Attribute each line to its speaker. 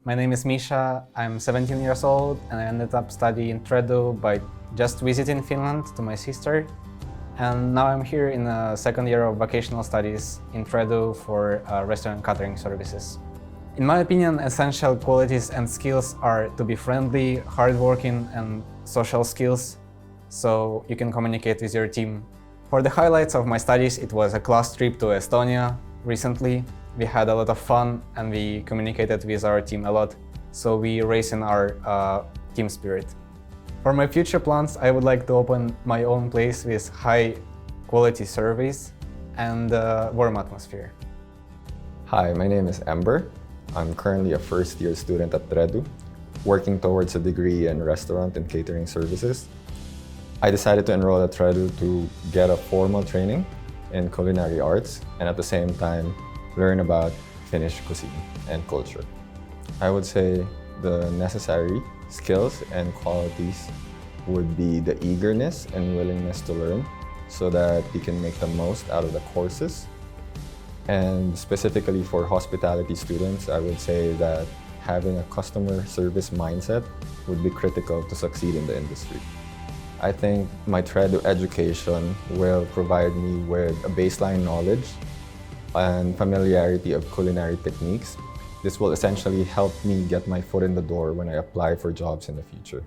Speaker 1: My name is Misha, I'm 17 years old and I ended up studying Tredu by just visiting Finland to my sister. And now I'm here in the second year of vocational studies in Tredu for restaurant catering services. In my opinion, essential qualities and skills are to be friendly, hardworking and social skills, so you can communicate with your team. For the highlights of my studies, it was a class trip to Estonia recently. We had a lot of fun and we communicated with our team a lot, so we raised in our team spirit. For my future plans, I would like to open my own place with high quality service and warm atmosphere.
Speaker 2: Hi, my name is Ember. I'm currently a first-year student at Tredu, working towards a degree in restaurant and catering services. I decided to enroll at Tredu to get a formal training in culinary arts and at the same time learn about Finnish cuisine and culture. I would say the necessary skills and qualities would be the eagerness and willingness to learn so that you can make the most out of the courses. And specifically for hospitality students, I would say that having a customer service mindset would be critical to succeed in the industry. I think my Tredu education will provide me with a baseline knowledge and familiarity of culinary techniques. This will essentially help me get my foot in the door when I apply for jobs in the future.